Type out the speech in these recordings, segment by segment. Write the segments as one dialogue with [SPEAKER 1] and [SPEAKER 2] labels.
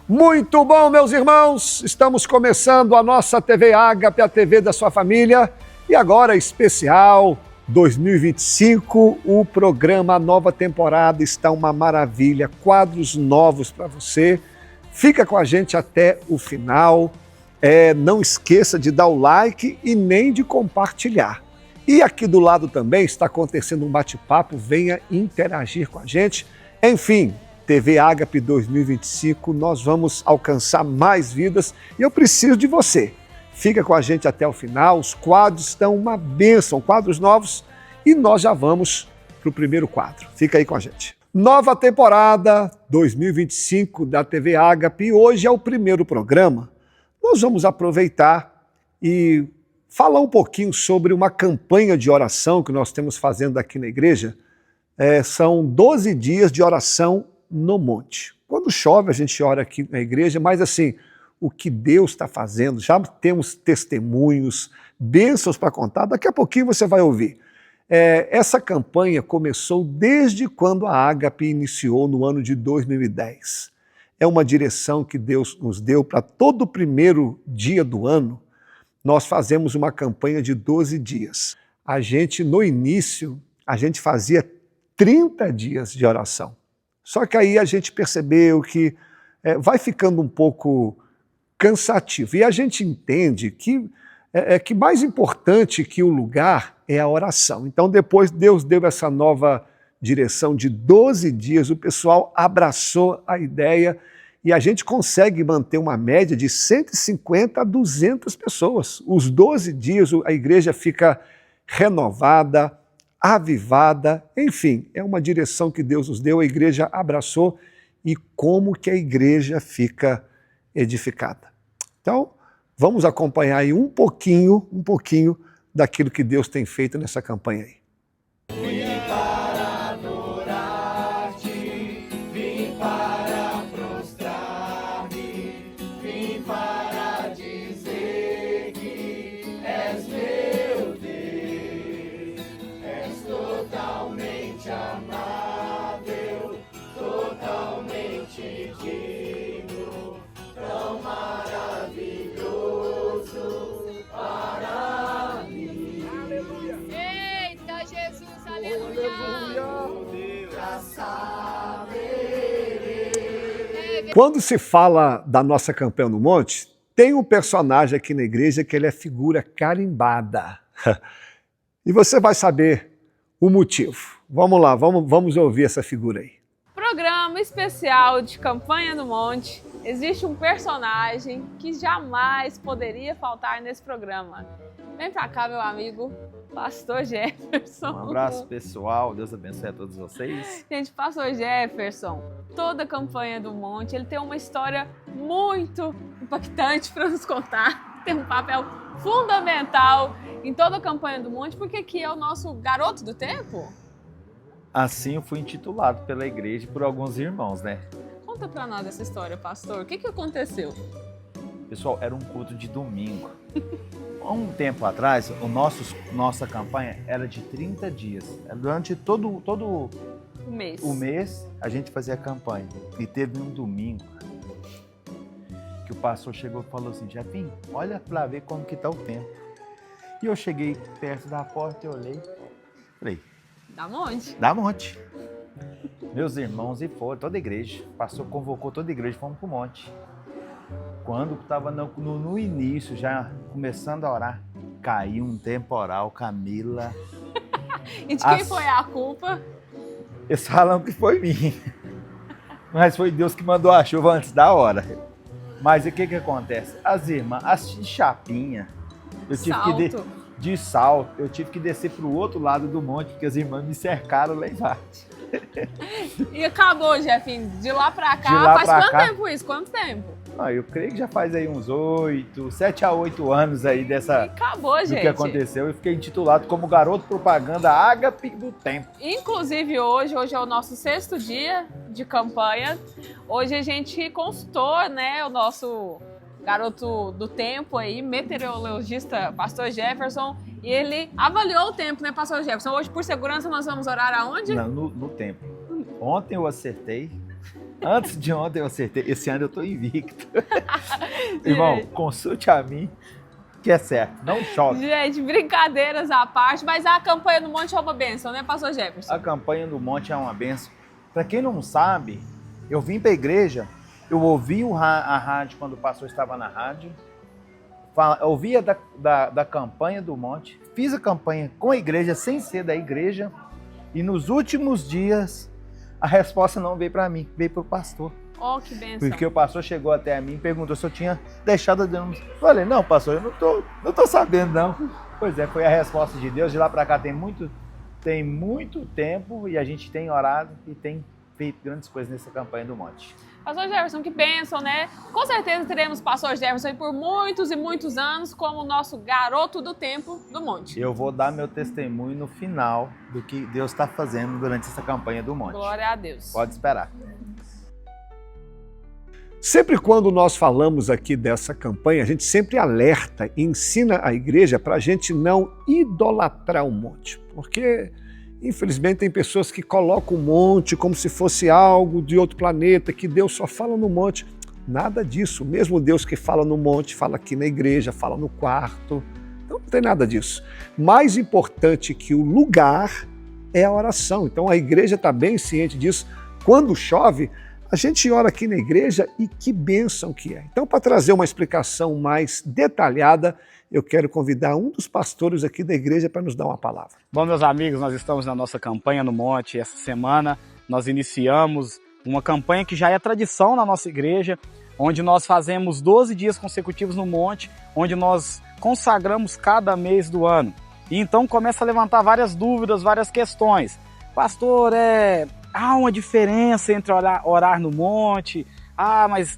[SPEAKER 1] Muito bom, meus irmãos! Estamos começando a nossa TV Ágape, a TV da sua família. E agora, especial 2025, o programa, a nova temporada está uma maravilha. Quadros novos para você. Fica com a gente até o final. Não esqueça de dar o like e nem de compartilhar. E aqui do lado também está acontecendo um bate-papo. Venha interagir com a gente. Enfim, TV Ágape 2025, nós vamos alcançar mais vidas e eu preciso de você. Fica com a gente até o final, os quadros estão uma bênção, quadros novos, e nós já vamos para o primeiro quadro. Fica aí com a gente. Nova temporada 2025 da TV Ágape, e hoje é o primeiro programa. Nós vamos aproveitar e falar um pouquinho sobre uma campanha de oração que nós temos fazendo aqui na igreja. São 12 dias de oração no monte. Quando chove, a gente ora aqui na igreja, mas assim, o que Deus está fazendo, já temos testemunhos, bênçãos para contar, daqui a pouquinho você vai ouvir. Essa campanha começou desde quando a Ágape iniciou no ano de 2010. É uma direção que Deus nos deu para todo o primeiro dia do ano. Nós fazemos uma campanha de 12 dias. No início, a gente fazia 30 dias de oração. Só que aí a gente percebeu que vai ficando um pouco cansativo. E a gente entende que mais importante que o lugar é a oração. Então depois Deus deu essa nova direção de 12 dias, o pessoal abraçou a ideia e a gente consegue manter uma média de 150 a 200 pessoas. Os 12 dias a igreja fica renovada, avivada, enfim, é uma direção que Deus nos deu, a igreja abraçou e como que a igreja fica edificada. Então, vamos acompanhar aí um pouquinho daquilo que Deus tem feito nessa campanha aí.
[SPEAKER 2] Vim para adorar-te, vim para prostrar-me, vim para dizer que és meu Deus, és totalmente amável, totalmente digno, tão maravilhoso para mim. Aleluia!
[SPEAKER 3] Eita, Jesus, aleluia!
[SPEAKER 1] Quando se fala da nossa campanha no monte, tem um personagem aqui na igreja que ele é figura carimbada. E você vai saber o motivo. Vamos lá, vamos ouvir essa figura aí.
[SPEAKER 3] Programa especial de Campanha do Monte. Existe um personagem que jamais poderia faltar nesse programa. Vem pra cá, meu amigo, Pastor Jefferson.
[SPEAKER 4] Um abraço, pessoal. Deus abençoe a todos vocês.
[SPEAKER 3] Gente, Pastor Jefferson, toda a Campanha do Monte, ele tem uma história muito impactante para nos contar. Tem um papel fundamental em toda a Campanha do Monte, porque aqui é o nosso garoto do tempo.
[SPEAKER 4] Assim eu fui intitulado pela igreja e por alguns irmãos, né?
[SPEAKER 3] Conta pra nós essa história, pastor. O que aconteceu?
[SPEAKER 4] Pessoal, era um culto de domingo. Há um tempo atrás, nossa campanha era de 30 dias. Durante todo
[SPEAKER 3] O mês.
[SPEAKER 4] o mês, a gente fazia a campanha. E teve um domingo que o pastor chegou e falou assim: Jefim, olha pra ver como que tá o tempo. E eu cheguei perto da porta e olhei. Falei,
[SPEAKER 3] Da monte?
[SPEAKER 4] dá monte. Meus irmãos e foram, toda a igreja. O pastor convocou toda a igreja, fomos pro monte. Quando estava no início, já começando a orar, caiu um temporal, Camila.
[SPEAKER 3] E de quem foi a culpa?
[SPEAKER 4] Eles falam que foi mim. Mas foi Deus que mandou a chuva antes da hora. Mas o que acontece? As irmãs, as de chapinha, eu tive de salto, eu tive que descer para o outro lado do monte, porque as irmãs me cercaram lá embaixo.
[SPEAKER 3] E acabou, Jefinho, de lá pra cá.
[SPEAKER 4] De lá
[SPEAKER 3] Faz
[SPEAKER 4] pra
[SPEAKER 3] quanto
[SPEAKER 4] cá?
[SPEAKER 3] tempo isso? Quanto tempo?
[SPEAKER 4] Ah, eu creio que já faz aí uns 7 a 8 anos aí
[SPEAKER 3] E acabou,
[SPEAKER 4] do
[SPEAKER 3] gente.
[SPEAKER 4] que aconteceu. Eu fiquei intitulado como garoto propaganda Ágape do Tempo.
[SPEAKER 3] Inclusive hoje é o nosso 6º dia de campanha. Hoje a gente consultou, né, o nosso garoto do tempo aí, meteorologista Pastor Jefferson, e ele avaliou o tempo, né, Pastor Jefferson? Hoje, por segurança, nós vamos orar aonde?
[SPEAKER 4] Não, no tempo. Ontem eu acertei. Antes de ontem eu acertei. Esse ano eu tô invicto. Irmão, consulte a mim, que é certo. Não chove.
[SPEAKER 3] Gente, brincadeiras à parte, mas a campanha no Monte é uma bênção, né, pastor Jefferson?
[SPEAKER 4] A campanha do Monte é uma bênção. Para quem não sabe, eu vim para a igreja, eu ouvi a rádio quando o pastor estava na rádio, ouvia da campanha do Monte, fiz a campanha com a igreja, sem ser da igreja, e nos últimos dias a resposta não veio para mim, veio para o pastor.
[SPEAKER 3] Oh, que bênção.
[SPEAKER 4] Porque o pastor chegou até a mim e perguntou se eu tinha deixado a Deus. Falei, não, pastor, eu não tô sabendo, não. Pois é, foi a resposta de Deus. De lá para cá tem muito tempo e a gente tem orado e tem feito grandes coisas nessa campanha do Monte.
[SPEAKER 3] Pastor Jefferson, que bênção, né? Com certeza teremos pastor Jefferson aí por muitos e muitos anos como o nosso garoto do tempo do Monte.
[SPEAKER 4] Eu vou dar meu testemunho no final do que Deus está fazendo durante essa campanha do Monte.
[SPEAKER 3] Glória a Deus.
[SPEAKER 4] Pode esperar.
[SPEAKER 1] Sempre quando nós falamos aqui dessa campanha, a gente sempre alerta e ensina a igreja para a gente não idolatrar o monte. Porque, infelizmente, tem pessoas que colocam o monte como se fosse algo de outro planeta, que Deus só fala no monte. Nada disso. O mesmo Deus que fala no monte, fala aqui na igreja, fala no quarto. Então não tem nada disso. Mais importante que o lugar é a oração. Então a igreja está bem ciente disso. Quando chove, a gente ora aqui na igreja e que bênção que é. Então, para trazer uma explicação mais detalhada, eu quero convidar um dos pastores aqui da igreja para nos dar uma palavra.
[SPEAKER 5] Bom, meus amigos, nós estamos na nossa campanha no Monte. Essa semana nós iniciamos uma campanha que já é tradição na nossa igreja, onde nós fazemos 12 dias consecutivos no Monte, onde nós consagramos cada mês do ano. E então começa a levantar várias dúvidas, várias questões. Pastor, há uma diferença entre orar no monte? Mas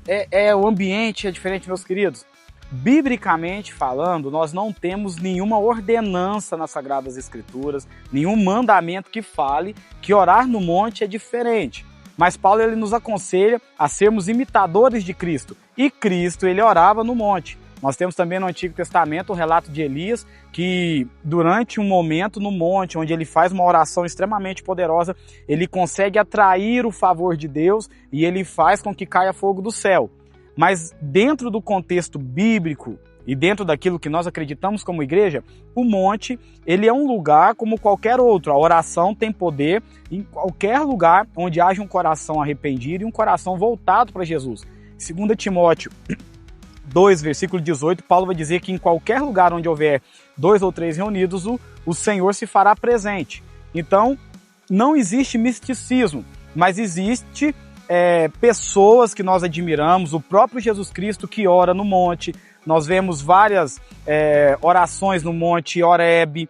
[SPEAKER 5] o ambiente é diferente, meus queridos. Biblicamente falando, nós não temos nenhuma ordenança nas Sagradas Escrituras, nenhum mandamento que fale que orar no monte é diferente. Mas Paulo ele nos aconselha a sermos imitadores de Cristo. E Cristo, ele orava no monte. Nós temos também no Antigo Testamento o relato de Elias, que durante um momento no monte, onde ele faz uma oração extremamente poderosa, ele consegue atrair o favor de Deus e ele faz com que caia fogo do céu. Mas dentro do contexto bíblico e dentro daquilo que nós acreditamos como igreja, o monte ele é um lugar como qualquer outro. A oração tem poder em qualquer lugar onde haja um coração arrependido e um coração voltado para Jesus. 2 Timóteo 2, versículo 18, Paulo vai dizer que em qualquer lugar onde houver 2 ou 3 reunidos, o Senhor se fará presente. Então, não existe misticismo, mas existe pessoas que nós admiramos, o próprio Jesus Cristo que ora no monte. Nós vemos várias orações no monte Horebe,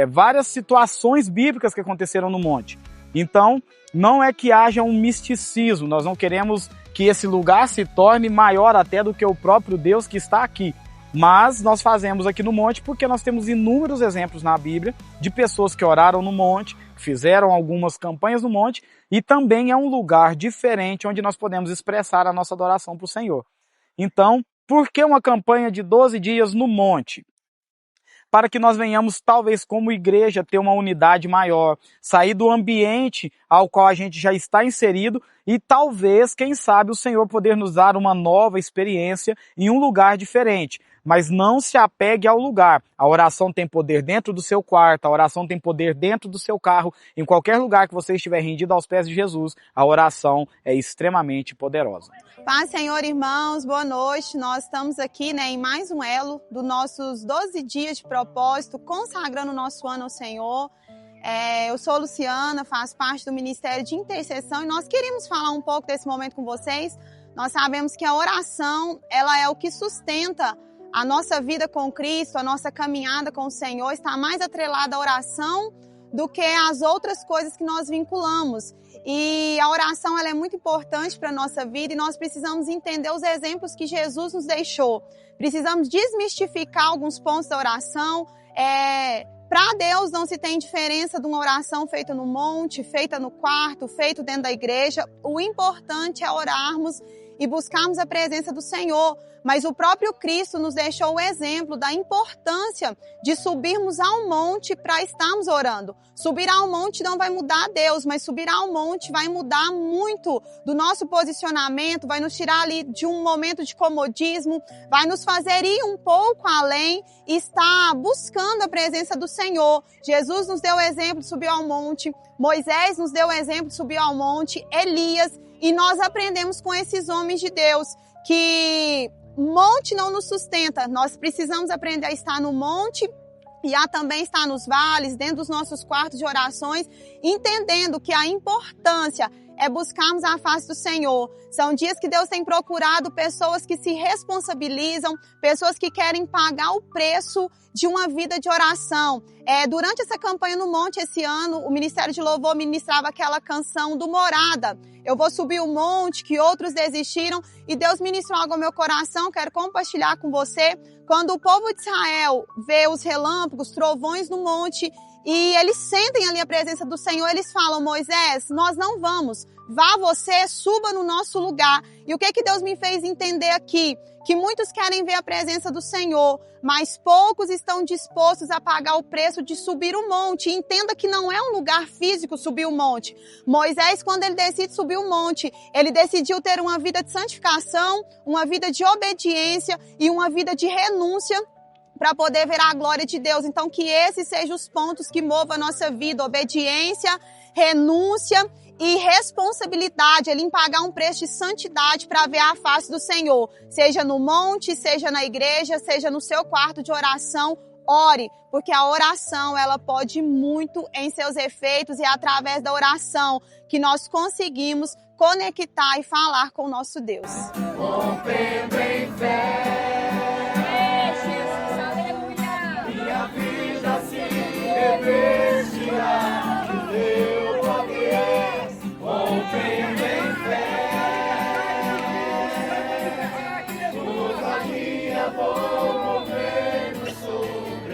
[SPEAKER 5] várias situações bíblicas que aconteceram no monte. Então, não é que haja um misticismo, nós não queremos que esse lugar se torne maior até do que o próprio Deus que está aqui. Mas nós fazemos aqui no monte porque nós temos inúmeros exemplos na Bíblia de pessoas que oraram no monte, fizeram algumas campanhas no monte, e também é um lugar diferente onde nós podemos expressar a nossa adoração para o Senhor. Então, por que uma campanha de 12 dias no monte? Para que nós venhamos, talvez como igreja, ter uma unidade maior, sair do ambiente ao qual a gente já está inserido e talvez, quem sabe, o Senhor poder nos dar uma nova experiência em um lugar diferente. Mas não se apegue ao lugar. A oração tem poder dentro do seu quarto, a oração tem poder dentro do seu carro, em qualquer lugar que você estiver rendido aos pés de Jesus, a oração é extremamente poderosa.
[SPEAKER 6] Paz, Senhor, irmãos, boa noite. Nós estamos aqui em mais um elo dos nossos 12 dias de propósito, consagrando o nosso ano ao Senhor. Eu sou Luciana, faço parte do Ministério de Intercessão e nós queríamos falar um pouco desse momento com vocês. Nós sabemos que a oração, ela é o que sustenta a nossa vida com Cristo, a nossa caminhada com o Senhor, está mais atrelada à oração do que às outras coisas que nós vinculamos. E a oração ela é muito importante para a nossa vida e nós precisamos entender os exemplos que Jesus nos deixou. Precisamos desmistificar alguns pontos da oração. Para Deus não se tem diferença de uma oração feita no monte, feita no quarto, feita dentro da igreja. O importante é orarmos e buscarmos a presença do Senhor. Mas o próprio Cristo nos deixou o exemplo da importância de subirmos ao monte para estarmos orando. Subir ao monte não vai mudar Deus, mas subir ao monte vai mudar muito do nosso posicionamento, vai nos tirar ali de um momento de comodismo, vai nos fazer ir um pouco além e estar buscando a presença do Senhor. Jesus nos deu o exemplo de subir ao monte, Moisés nos deu o exemplo de subir ao monte, Elias, e nós aprendemos com esses homens de Deus que monte não nos sustenta, nós precisamos aprender a estar no monte e a também estar nos vales, dentro dos nossos quartos de orações, entendendo que a importância é buscarmos a face do Senhor. São dias que Deus tem procurado pessoas que se responsabilizam, pessoas que querem pagar o preço de uma vida de oração. Durante essa campanha no monte esse ano, o Ministério de Louvor ministrava aquela canção do Morada. Eu vou subir o monte, que outros desistiram, e Deus ministrou algo ao meu coração, quero compartilhar com você. Quando o povo de Israel vê os relâmpagos, trovões no monte, e eles sentem ali a presença do Senhor, eles falam: Moisés, nós não vamos, vá você, suba no nosso lugar. E o que Deus me fez entender aqui? Que muitos querem ver a presença do Senhor, mas poucos estão dispostos a pagar o preço de subir o monte. E entenda que não é um lugar físico subir o monte. Moisés, quando ele decide subir o monte, ele decidiu ter uma vida de santificação, uma vida de obediência e uma vida de renúncia para poder ver a glória de Deus. Então, que esses sejam os pontos que movam a nossa vida: obediência, renúncia e responsabilidade, ele em pagar um preço de santidade para ver a face do Senhor. Seja no monte, seja na igreja, seja no seu quarto de oração, ore, porque a oração, ela pode muito em seus efeitos, e é através da oração que nós conseguimos conectar e falar com o nosso Deus.
[SPEAKER 2] Rompendo em fé, minha vida se revestirá de teu poder. Rompendo em fé, ousadia vou mover no sobrenatural.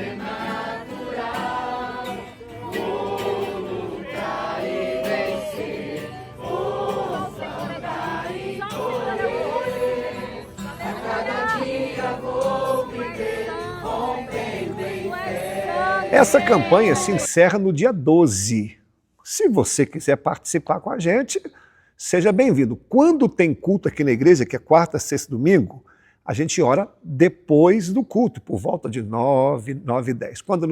[SPEAKER 2] Vou lutar e vencer, vou andar e correr. A cada dia vou viver, rompendo em fé.
[SPEAKER 1] Essa campanha se encerra no dia 12. Se você quiser participar com a gente, seja bem-vindo. Quando tem culto aqui na igreja, que é quarta, sexta e domingo, a gente ora depois do culto, por volta de 9, 9 e 10. Quando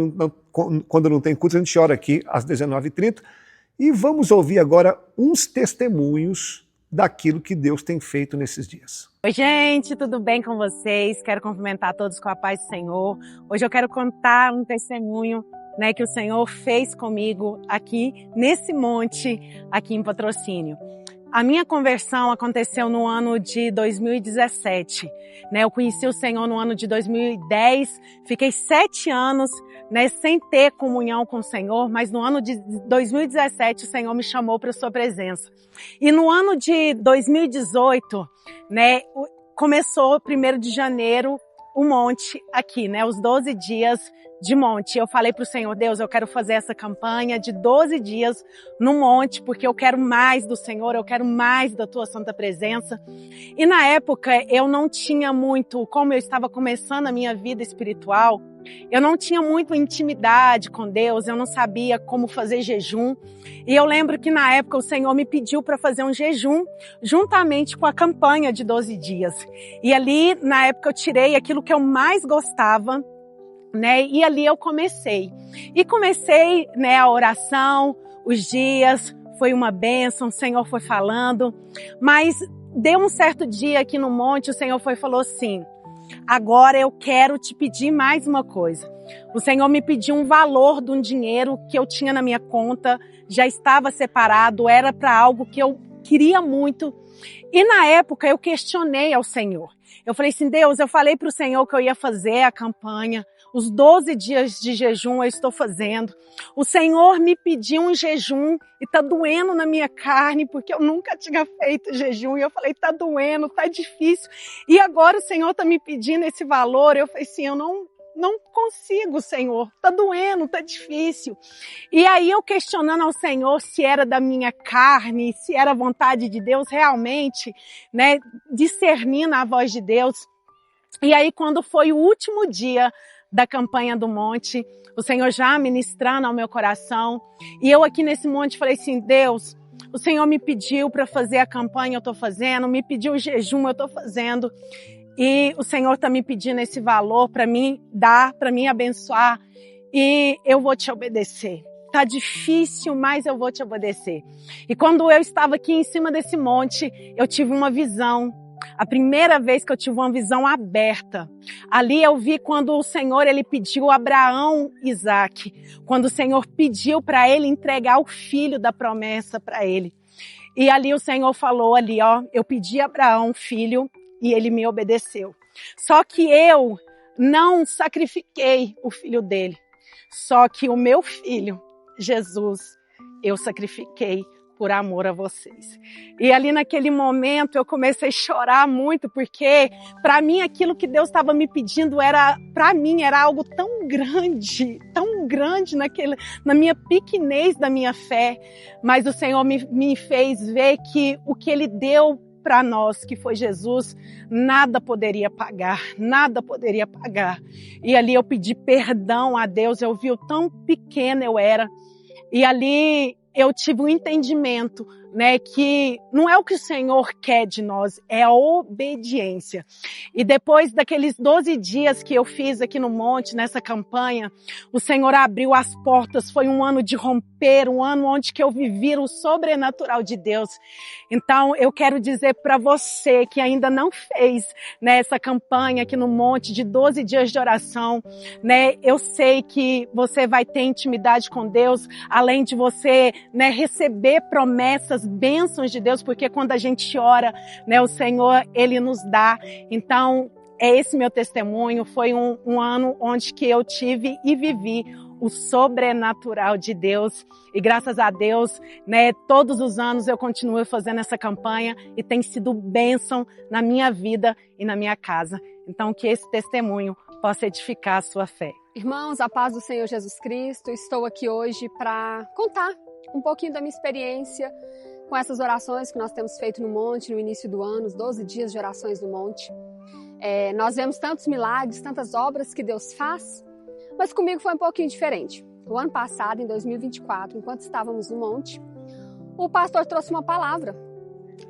[SPEAKER 1] não tem culto, a gente ora aqui às 19h30. E vamos ouvir agora uns testemunhos daquilo que Deus tem feito nesses dias.
[SPEAKER 7] Oi, gente, tudo bem com vocês? Quero cumprimentar todos com a paz do Senhor. Hoje eu quero contar um testemunho, que o Senhor fez comigo aqui nesse monte, aqui em Patrocínio. A minha conversão aconteceu no ano de 2017, Eu conheci o Senhor no ano de 2010, fiquei 7 anos, sem ter comunhão com o Senhor, mas no ano de 2017 o Senhor me chamou para a sua presença. E no ano de 2018, começou 1º de janeiro o monte aqui, os 12 dias de monte. Eu falei para o Senhor: Deus, eu quero fazer essa campanha de 12 dias no monte, porque eu quero mais do Senhor, eu quero mais da tua santa presença. E na época eu não tinha muito, como eu estava começando a minha vida espiritual, eu não tinha muito intimidade com Deus, eu não sabia como fazer jejum. E eu lembro que na época o Senhor me pediu para fazer um jejum juntamente com a campanha de 12 dias. E ali, na época, eu tirei aquilo que eu mais gostava, e ali eu comecei. E comecei, a oração, os dias, foi uma bênção, o Senhor foi falando. Mas deu um certo dia aqui no monte, o Senhor falou assim: agora eu quero te pedir mais uma coisa. O Senhor me pediu um valor de um dinheiro que eu tinha na minha conta, já estava separado, era para algo que eu queria muito. E na época eu questionei ao Senhor. Eu falei assim: Deus, eu falei para o Senhor que eu ia fazer a campanha, os 12 dias de jejum eu estou fazendo. O Senhor me pediu um jejum e está doendo na minha carne, porque eu nunca tinha feito jejum. E eu falei: está doendo, está difícil. E agora o Senhor está me pedindo esse valor. Eu falei assim: eu não consigo, Senhor, tá doendo, tá difícil. E aí eu questionando ao Senhor se era da minha carne, se era vontade de Deus realmente, né, discernindo a voz de Deus. E aí quando foi o último dia da campanha do monte, o Senhor já ministrando ao meu coração, e eu aqui nesse monte falei assim, Deus, o Senhor me pediu para fazer a campanha, eu estou fazendo, me pediu o jejum, eu estou fazendo, e o Senhor está me pedindo esse valor para mim dar, para mim abençoar, e eu vou te obedecer. Tá difícil, mas eu vou te obedecer. E quando eu estava aqui em cima desse monte, eu tive uma visão. A primeira vez que eu tive uma visão aberta. Ali eu vi quando o Senhor, ele pediu a Abraão Isaac. Quando o Senhor pediu para ele entregar o filho da promessa para ele. E ali o Senhor falou ali, ó, eu pedi a Abraão filho e ele me obedeceu. Só que eu não sacrifiquei o filho dele. Só que o meu filho, Jesus, eu sacrifiquei por amor a vocês. E ali naquele momento eu comecei a chorar muito, porque para mim aquilo que Deus estava me pedindo para mim era algo tão grande na minha pequenez da minha fé, mas o Senhor me fez ver que o que Ele deu para nós, que foi Jesus, nada poderia pagar. E ali eu pedi perdão a Deus, eu vi o tão pequena eu era, e ali eu tive um entendimento, né, que não é o que o Senhor quer de nós, é a obediência. E depois daqueles 12 dias que eu fiz aqui no monte, nessa campanha, o Senhor abriu as portas, foi um ano de romper, um ano onde que eu vivi o sobrenatural de Deus. Então, eu quero dizer para você que ainda não fez, né, essa campanha aqui no monte de 12 dias de oração, né, eu sei que você vai ter intimidade com Deus, além de você, né, receber promessas, bênçãos de Deus, porque quando a gente ora, né, o Senhor, Ele nos dá. Então, é esse meu testemunho, foi um ano onde que eu tive e vivi o sobrenatural de Deus. E graças a Deus, né, todos os anos eu continuo fazendo essa campanha e tem sido bênção na minha vida e na minha casa. Então, que esse testemunho possa edificar a sua fé.
[SPEAKER 8] Irmãos, a paz do Senhor Jesus Cristo, estou aqui hoje para contar um pouquinho da minha experiência com essas orações que nós temos feito no monte no início do ano, os 12 dias de orações no monte. Nós vemos tantos milagres, tantas obras que Deus faz, mas comigo foi um pouquinho diferente. O ano passado, em 2024, enquanto estávamos no monte, o pastor trouxe uma palavra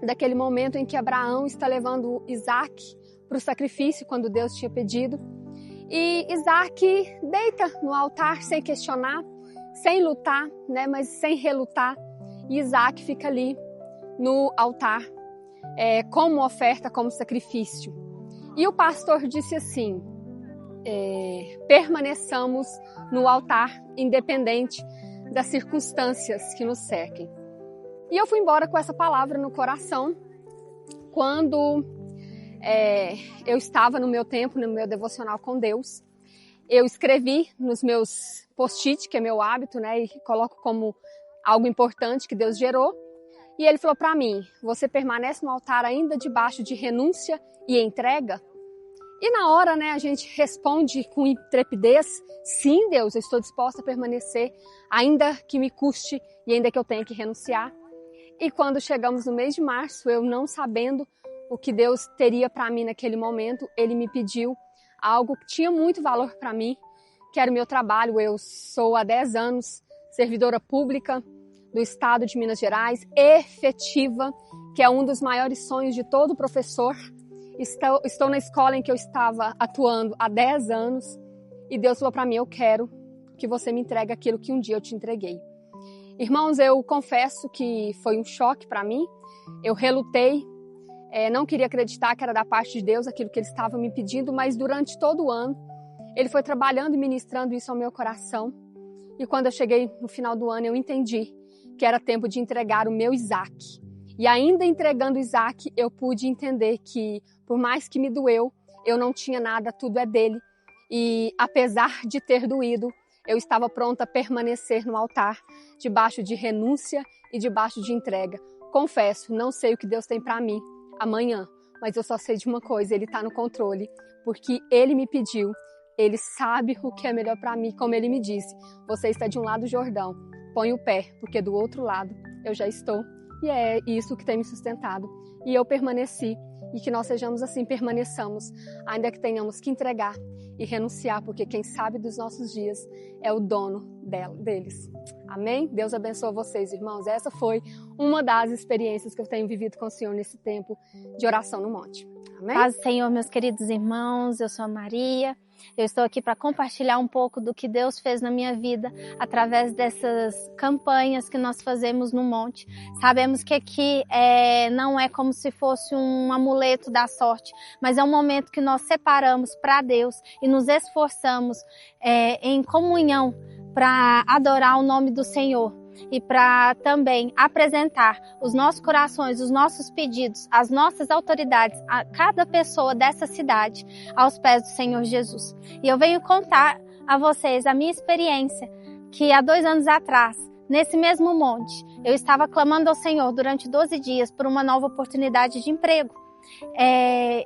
[SPEAKER 8] daquele momento em que Abraão está levando Isaac para o sacrifício, quando Deus tinha pedido. E Isaac deita no altar sem questionar, sem lutar, né, mas sem relutar. E Isaac fica ali no altar como oferta, como sacrifício. E o pastor disse assim, permaneçamos no altar, independente das circunstâncias que nos cerquem. E eu fui embora com essa palavra no coração, quando eu estava no meu tempo, no meu devocional com Deus. Eu escrevi nos meus post-it, que é meu hábito, né, e coloco como algo importante que Deus gerou. E ele falou para mim, você permanece no altar ainda debaixo de renúncia e entrega? E na hora, né, a gente responde com intrepidez, sim, Deus, eu estou disposta a permanecer, ainda que me custe e ainda que eu tenha que renunciar. E quando chegamos no mês de março, eu não sabendo o que Deus teria para mim naquele momento, Ele me pediu algo que tinha muito valor para mim, que era o meu trabalho. Eu sou há 10 anos servidora pública do estado de Minas Gerais, efetiva, que é um dos maiores sonhos de todo professor. Estou na escola em que eu estava atuando há 10 anos e Deus falou para mim, eu quero que você me entregue aquilo que um dia eu te entreguei. Irmãos, eu confesso que foi um choque para mim, eu relutei, não queria acreditar que era da parte de Deus aquilo que Ele estava me pedindo, mas durante todo o ano Ele foi trabalhando e ministrando isso ao meu coração. E quando eu cheguei no final do ano, eu entendi que era tempo de entregar o meu Isaac. E ainda entregando Isaac, eu pude entender que, por mais que me doeu, eu não tinha nada, tudo é dele. E apesar de ter doído, eu estava pronta a permanecer no altar, debaixo de renúncia e debaixo de entrega. Confesso, não sei o que Deus tem para mim amanhã, mas eu só sei de uma coisa, Ele está no controle, porque Ele me pediu Ele sabe o que é melhor para mim, como ele me disse. Você está de um lado do Jordão, põe o pé, porque do outro lado eu já estou. E é isso que tem me sustentado. E eu permaneci, e que nós sejamos assim, permaneçamos, ainda que tenhamos que entregar e renunciar, porque quem sabe dos nossos dias é o dono deles. Amém? Deus abençoe vocês, irmãos. Essa foi uma das experiências que eu tenho vivido com o Senhor nesse tempo de oração no monte. Amém?
[SPEAKER 9] Paz do Senhor, meus queridos irmãos, eu sou a Maria. Eu estou aqui para compartilhar um pouco do que Deus fez na minha vida através dessas campanhas que nós fazemos no monte. Sabemos que aqui não é como se fosse um amuleto da sorte, mas é um momento que nós separamos para Deus e nos esforçamos em comunhão para adorar o nome do Senhor. E para também apresentar os nossos corações, os nossos pedidos, as nossas autoridades, a cada pessoa dessa cidade, aos pés do Senhor Jesus. E eu venho contar a vocês a minha experiência, que há 2 anos atrás, nesse mesmo monte, eu estava clamando ao Senhor durante 12 dias por uma nova oportunidade de emprego.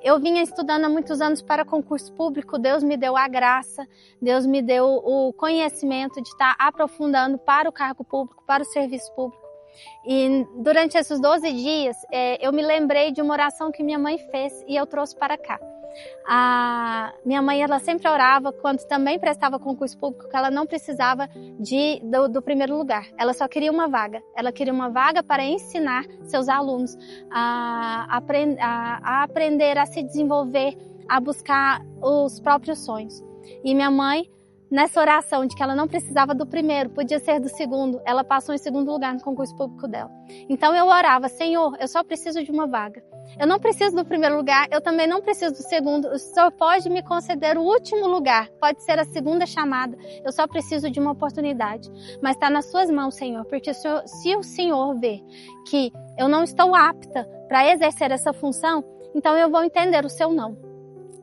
[SPEAKER 9] Eu vinha estudando há muitos anos para concurso público, Deus me deu a graça, Deus me deu o conhecimento de estar aprofundando para o cargo público, para o serviço público. E durante esses 12 dias, eu me lembrei de uma oração que minha mãe fez e eu trouxe para cá. A minha mãe, ela sempre orava quando também prestava concurso público, que ela não precisava do primeiro lugar. Ela só queria uma vaga. Ela queria uma vaga para ensinar seus alunos a aprender a se desenvolver, a buscar os próprios sonhos. E minha mãe, nessa oração de que ela não precisava do primeiro, podia ser do segundo, ela passou em segundo lugar no concurso público dela. Então eu orava: Senhor, eu só preciso de uma vaga. Eu não preciso do primeiro lugar, eu também não preciso do segundo. O Senhor pode me conceder o último lugar, pode ser a segunda chamada. Eu só preciso de uma oportunidade. Mas está nas suas mãos, Senhor, porque se o Senhor vê que eu não estou apta para exercer essa função, então eu vou entender o seu não.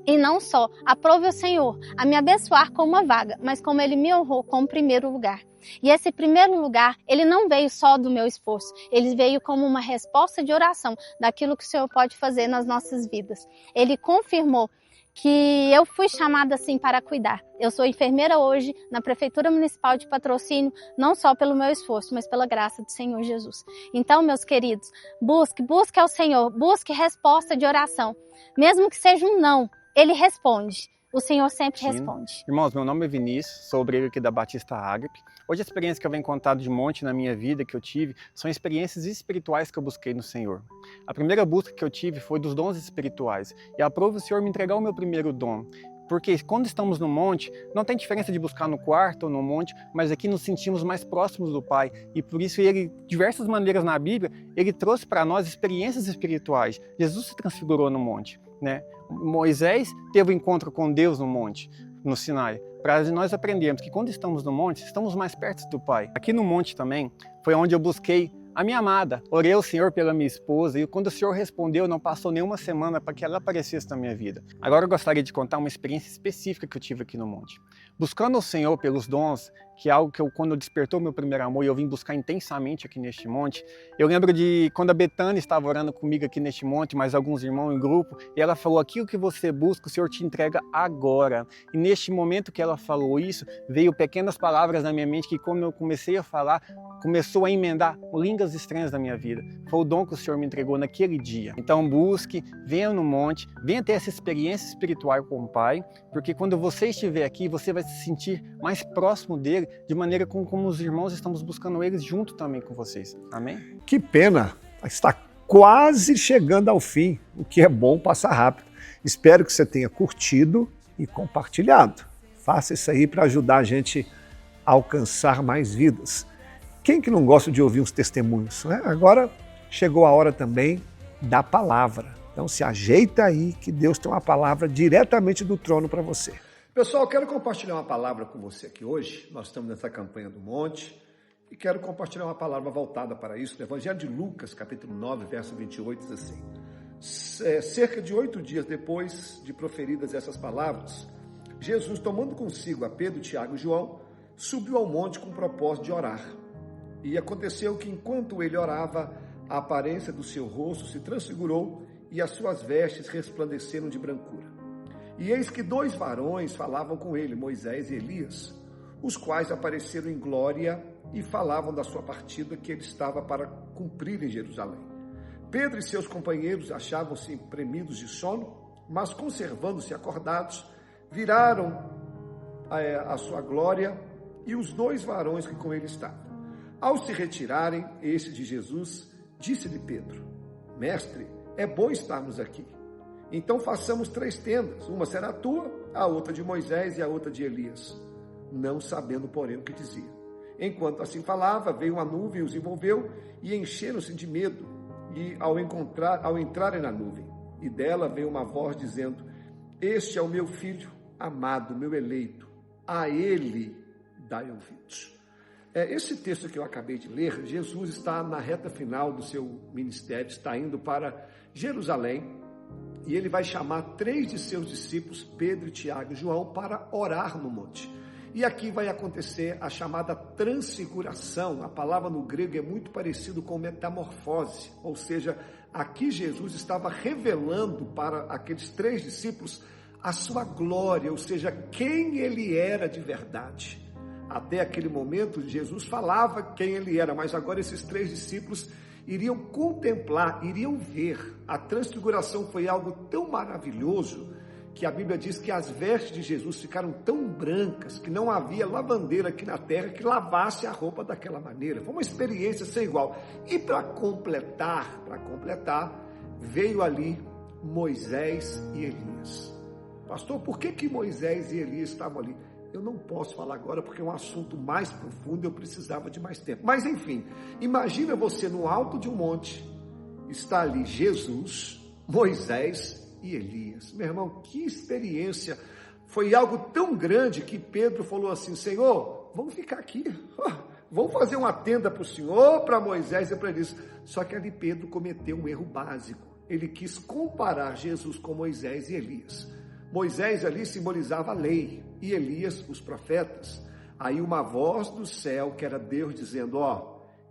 [SPEAKER 9] E não só aprove o Senhor a me abençoar com uma vaga, mas como Ele me honrou com o primeiro lugar. E esse primeiro lugar, ele não veio só do meu esforço, ele veio como uma resposta de oração daquilo que o Senhor pode fazer nas nossas vidas. Ele confirmou que eu fui chamada assim para cuidar. Eu sou enfermeira hoje na Prefeitura Municipal de Patrocínio, não só pelo meu esforço, mas pela graça do Senhor Jesus. Então, meus queridos, busque ao Senhor, busque resposta de oração. Mesmo que seja um não, Ele responde. O Senhor sempre responde.
[SPEAKER 10] Irmãos, meu nome é Vinícius, sou obreiro aqui da Batista Ágape. Hoje a experiência que eu venho contar de monte na minha vida, que eu tive, são experiências espirituais que eu busquei no Senhor. A primeira busca que eu tive foi dos dons espirituais. E aprove o Senhor me entregar o meu primeiro dom. Porque quando estamos no monte, não tem diferença de buscar no quarto ou no monte, mas aqui nos sentimos mais próximos do Pai. E por isso Ele, de diversas maneiras na Bíblia, Ele trouxe para nós experiências espirituais. Jesus se transfigurou no monte, né? Moisés teve um encontro com Deus no monte, no Sinai, para nós aprendermos que quando estamos no monte, estamos mais perto do Pai. Aqui no monte também foi onde eu busquei a minha amada. Orei ao Senhor pela minha esposa e quando o Senhor respondeu, não passou nenhuma semana para que ela aparecesse na minha vida. Agora eu gostaria de contar uma experiência específica que eu tive aqui no monte. Buscando o Senhor pelos dons, que é algo que quando despertou meu primeiro amor e eu vim buscar intensamente aqui neste monte, eu lembro de quando a Betânia estava orando comigo aqui neste monte, mais alguns irmãos em grupo, e ela falou: aquilo que você busca, o Senhor te entrega agora. E neste momento que ela falou isso, veio pequenas palavras na minha mente que quando eu comecei a falar, começou a emendar línguas estranhas da minha vida. Foi o dom que o Senhor me entregou naquele dia. Então busque, venha no monte, venha ter essa experiência espiritual com o Pai, porque quando você estiver aqui, você vai se sentir mais próximo dele, de maneira como os irmãos estamos buscando eles junto também com vocês. Amém?
[SPEAKER 1] Que pena, está quase chegando ao fim. O que é bom passa rápido. Espero que você tenha curtido e compartilhado. Faça isso aí para ajudar a gente a alcançar mais vidas. Quem que não gosta de ouvir uns testemunhos, né? Agora chegou a hora também da palavra. Então se ajeita aí que Deus tem uma palavra diretamente do trono para você. Pessoal, eu quero compartilhar uma palavra com você aqui hoje. Nós estamos nessa campanha do monte e quero compartilhar uma palavra voltada para isso. No Evangelho de Lucas, capítulo 9, verso 28, diz assim: cerca de 8 dias depois de proferidas essas palavras, Jesus, tomando consigo a Pedro, Tiago e João, subiu ao monte com o propósito de orar. E aconteceu que, enquanto ele orava, a aparência do seu rosto se transfigurou e as suas vestes resplandeceram de brancura. E eis que 2 varões falavam com ele, Moisés e Elias, os quais apareceram em glória e falavam da sua partida que ele estava para cumprir em Jerusalém. Pedro e seus companheiros achavam-se premidos de sono, mas conservando-se acordados, viraram a sua glória e os 2 varões que com ele estavam. Ao se retirarem, este de Jesus, disse-lhe Pedro, Mestre, é bom estarmos aqui. Então façamos 3 tendas, uma será a tua, a outra de Moisés e a outra de Elias, não sabendo, porém, o que dizia. Enquanto assim falava, veio uma nuvem e os envolveu, e encheram-se de medo, e ao entrarem na nuvem, e dela veio uma voz dizendo, este é o meu filho amado, meu eleito, a ele dai ouvidos. Esse texto que eu acabei de ler, Jesus está na reta final do seu ministério, está indo para Jerusalém, e ele vai chamar 3 de seus discípulos, Pedro, Tiago e João, para orar no monte. E aqui vai acontecer a chamada transfiguração. A palavra no grego é muito parecido com metamorfose, ou seja, aqui Jesus estava revelando para aqueles 3 discípulos a sua glória, ou seja, quem ele era de verdade. Até aquele momento, Jesus falava quem ele era, mas agora esses 3 discípulos iriam contemplar, iriam ver. A transfiguração foi algo tão maravilhoso que a Bíblia diz que as vestes de Jesus ficaram tão brancas que não havia lavandeira aqui na terra que lavasse a roupa daquela maneira. Foi uma experiência sem igual. E para completar, veio ali Moisés e Elias. Pastor, por que Moisés e Elias estavam ali? Eu não posso falar agora porque é um assunto mais profundo, eu precisava de mais tempo. Mas enfim, imagina você no alto de um monte, está ali Jesus, Moisés e Elias. Meu irmão, que experiência! Foi algo tão grande que Pedro falou assim, Senhor, vamos ficar aqui, vamos fazer uma tenda para o Senhor, para Moisés e para Elias. Só que ali Pedro cometeu um erro básico. Ele quis comparar Jesus com Moisés e Elias. Moisés ali simbolizava a lei e Elias os profetas. Aí uma voz do céu, que era Deus, dizendo,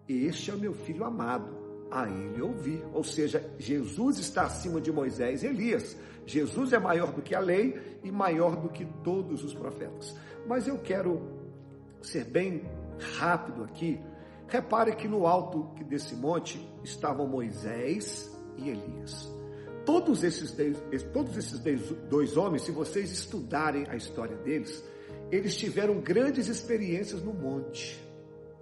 [SPEAKER 1] este é o meu filho amado, a ele ouvi. Ou seja, Jesus está acima de Moisés e Elias. Jesus é maior do que a lei e maior do que todos os profetas. Mas eu quero ser bem rápido aqui. Repare que no alto desse monte estavam Moisés e Elias. Todos esses 2 homens, se vocês estudarem a história deles, eles tiveram grandes experiências no monte.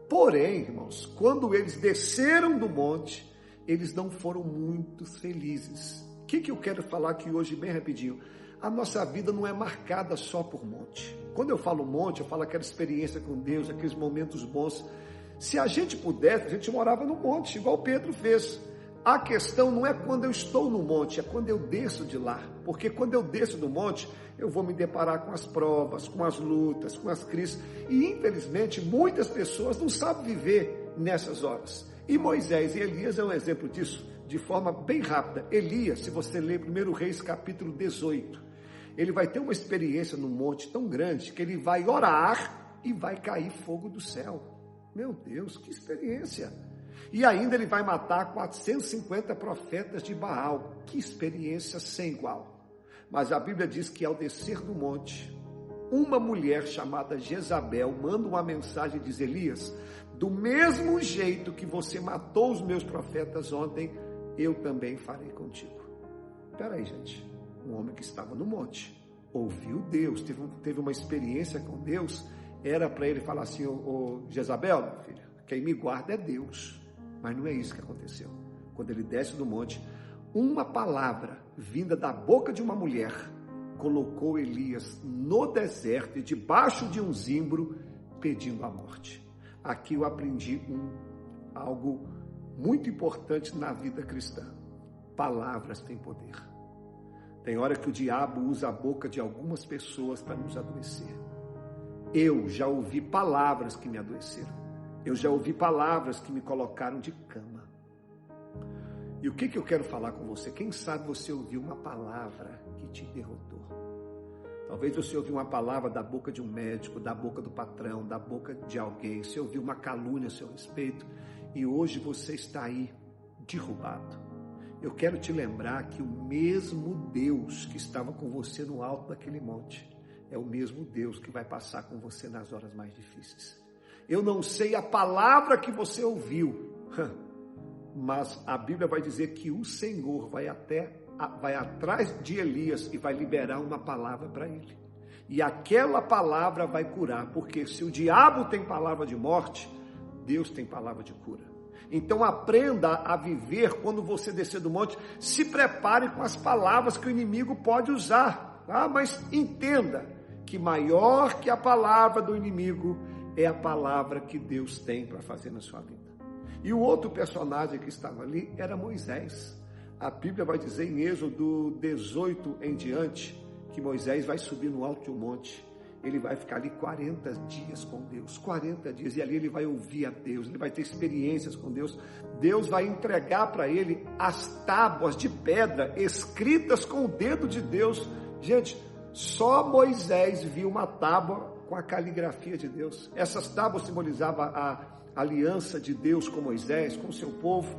[SPEAKER 1] Porém, irmãos, quando eles desceram do monte, eles não foram muito felizes. O que eu quero falar aqui hoje bem rapidinho? A nossa vida não é marcada só por monte. Quando eu falo monte, eu falo aquela experiência com Deus, aqueles momentos bons. Se a gente pudesse, a gente morava no monte, igual Pedro fez. A questão não é quando eu estou no monte, é quando eu desço de lá. Porque quando eu desço do monte, eu vou me deparar com as provas, com as lutas, com as crises. E infelizmente, muitas pessoas não sabem viver nessas horas. E Moisés e Elias é um exemplo disso, de forma bem rápida. Elias, se você ler 1 Reis capítulo 18, ele vai ter uma experiência no monte tão grande que ele vai orar e vai cair fogo do céu. Meu Deus, que experiência! E ainda ele vai matar 450 profetas de Baal. Que experiência sem igual. Mas a Bíblia diz que ao descer do monte, uma mulher chamada Jezabel manda uma mensagem e diz, Elias, do mesmo jeito que você matou os meus profetas ontem, eu também farei contigo. Espera aí, gente. Um homem que estava no monte, ouviu Deus, teve uma experiência com Deus, era para ele falar assim, ô Jezabel, minha filha, quem me guarda é Deus. Mas não é isso que aconteceu. Quando ele desce do monte, uma palavra vinda da boca de uma mulher colocou Elias no deserto e debaixo de um zimbro pedindo a morte. Aqui eu aprendi algo muito importante na vida cristã. Palavras têm poder. Tem hora que o diabo usa a boca de algumas pessoas para nos adoecer. Eu já ouvi palavras que me adoeceram. Eu já ouvi palavras que me colocaram de cama. E o que eu quero falar com você? Quem sabe você ouviu uma palavra que te derrotou. Talvez você ouviu uma palavra da boca de um médico, da boca do patrão, da boca de alguém. Você ouviu uma calúnia a seu respeito e hoje você está aí derrubado. Eu quero te lembrar que o mesmo Deus que estava com você no alto daquele monte é o mesmo Deus que vai passar com você nas horas mais difíceis. Eu não sei a palavra que você ouviu, mas a Bíblia vai dizer que o Senhor vai atrás de Elias e vai liberar uma palavra para ele. E aquela palavra vai curar, porque se o diabo tem palavra de morte, Deus tem palavra de cura. Então aprenda a viver quando você descer do monte. Se prepare com as palavras que o inimigo pode usar, tá? Mas entenda que maior que a palavra do inimigo é a palavra que Deus tem para fazer na sua vida. E o outro personagem que estava ali era Moisés. A Bíblia vai dizer em Êxodo 18 em diante que Moisés vai subir no alto de um monte. Ele vai ficar ali 40 dias com Deus, 40 dias, e ali ele vai ouvir a Deus, ele vai ter experiências com Deus. Deus vai entregar para ele as tábuas de pedra escritas com o dedo de Deus. Gente, só Moisés viu uma tábua com a caligrafia de Deus. Essas tábuas simbolizavam a aliança de Deus com Moisés, com o seu povo.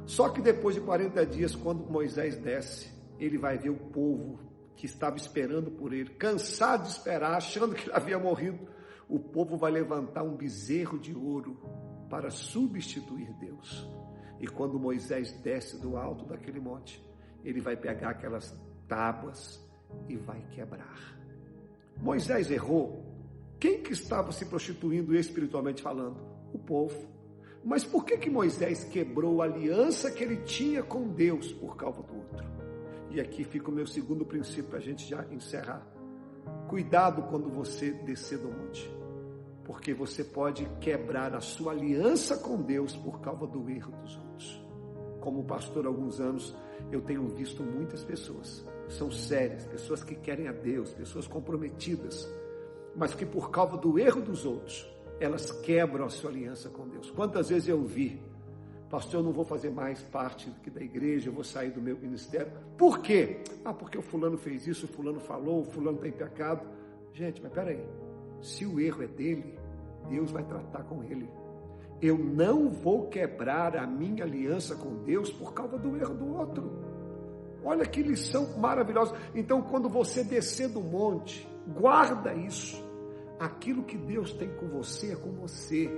[SPEAKER 1] Só que depois de 40 dias, quando Moisés desce, ele vai ver o povo que estava esperando por ele, cansado de esperar, achando que ele havia morrido. O povo vai levantar um bezerro de ouro para substituir Deus. E quando Moisés desce do alto daquele monte, ele vai pegar aquelas tábuas e vai quebrar. Moisés errou. Quem que estava se prostituindo espiritualmente falando? O povo. Mas por que Moisés quebrou a aliança que ele tinha com Deus por causa do outro? E aqui fica o meu segundo princípio para a gente já encerrar. Cuidado quando você descer do monte, porque você pode quebrar a sua aliança com Deus por causa do erro dos outros. Como pastor há alguns anos, eu tenho visto muitas pessoas, são sérias, pessoas que querem a Deus, pessoas comprometidas, mas que por causa do erro dos outros, elas quebram a sua aliança com Deus. Quantas vezes eu vi: pastor, eu não vou fazer mais parte da igreja, eu vou sair do meu ministério. Por quê? Porque o fulano fez isso, o fulano falou, o fulano tem pecado. Gente, mas peraí, se o erro é dele, Deus vai tratar com ele. Eu não vou quebrar a minha aliança com Deus por causa do erro do outro. Olha que lição maravilhosa. Então, quando você descer do monte, guarda isso. Aquilo que Deus tem com você é com você.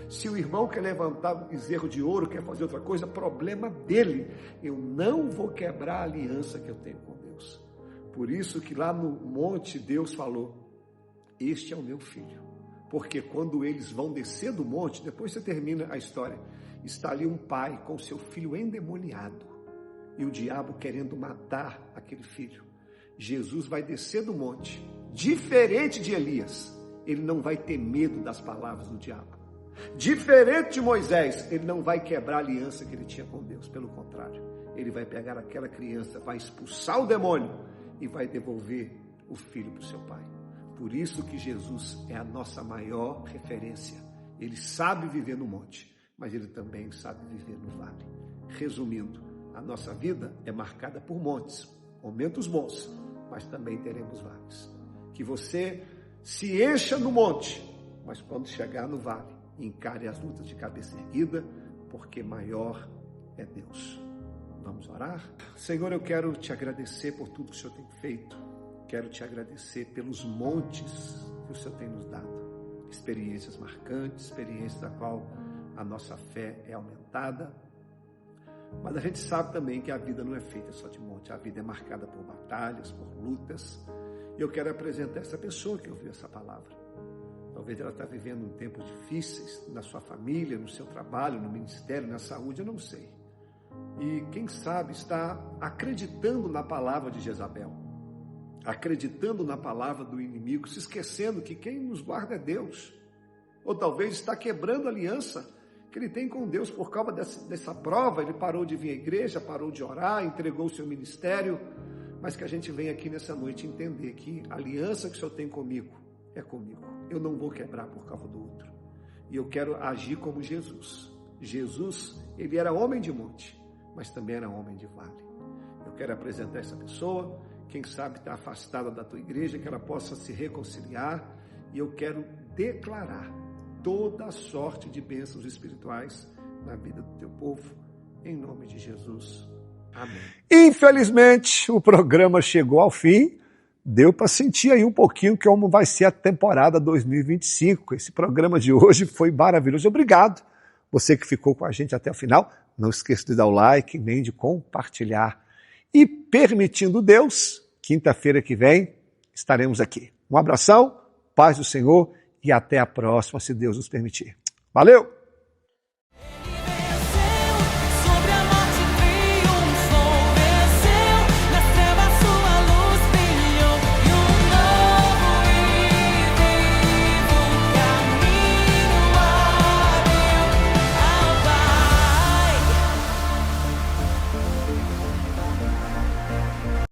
[SPEAKER 1] Se o irmão quer levantar um bezerro de ouro, quer fazer outra coisa, problema dele. Eu não vou quebrar a aliança que eu tenho com Deus. Por isso que lá no monte Deus falou: este é o meu filho. Porque quando eles vão descer do monte, depois você termina a história, está ali um pai com seu filho endemoniado e o diabo querendo matar aquele filho. Jesus vai descer do monte, diferente de Elias, ele não vai ter medo das palavras do diabo. Diferente de Moisés, ele não vai quebrar a aliança que ele tinha com Deus. Pelo contrário, ele vai pegar aquela criança, vai expulsar o demônio e vai devolver o filho para o seu pai. Por isso que Jesus é a nossa maior referência. Ele sabe viver no monte, mas ele também sabe viver no vale. Resumindo, a nossa vida é marcada por montes, momentos bons, mas também teremos vales. Que você se encha no monte, mas quando chegar no vale, encare as lutas de cabeça erguida, porque maior é Deus. Vamos orar? Senhor, eu quero te agradecer por tudo que o Senhor tem feito. Quero te agradecer pelos montes que o Senhor tem nos dado. Experiências marcantes, experiências da qual a nossa fé é aumentada. Mas a gente sabe também que a vida não é feita só de monte. A vida é marcada por batalhas, por lutas. E eu quero apresentar essa pessoa que ouviu essa palavra. Talvez ela está vivendo tempos difíceis na sua família, no seu trabalho, no ministério, na saúde, eu não sei. E quem sabe está acreditando na palavra de Jezabel, acreditando na palavra do inimigo, se esquecendo que quem nos guarda é Deus. Ou talvez está quebrando a aliança que ele tem com Deus por causa dessa prova. Ele parou de vir à igreja, parou de orar, entregou o seu ministério. Mas que a gente venha aqui nessa noite entender que a aliança que o Senhor tem comigo é comigo. Eu não vou quebrar por causa do outro. E eu quero agir como Jesus. Jesus, ele era homem de monte, mas também era homem de vale. Eu quero apresentar essa pessoa, quem sabe está afastada da tua igreja, que ela possa se reconciliar. E eu quero declarar toda a sorte de bênçãos espirituais na vida do teu povo, em nome de Jesus. Amém. Infelizmente, o programa chegou ao fim. Deu para sentir aí um pouquinho como vai ser a temporada 2025. Esse programa de hoje foi maravilhoso. Obrigado. Você que ficou com a gente até o final, não esqueça de dar o like, nem de compartilhar. E permitindo Deus, quinta-feira que vem, estaremos aqui. Um abração, paz do Senhor e até a próxima, se Deus nos permitir. Valeu!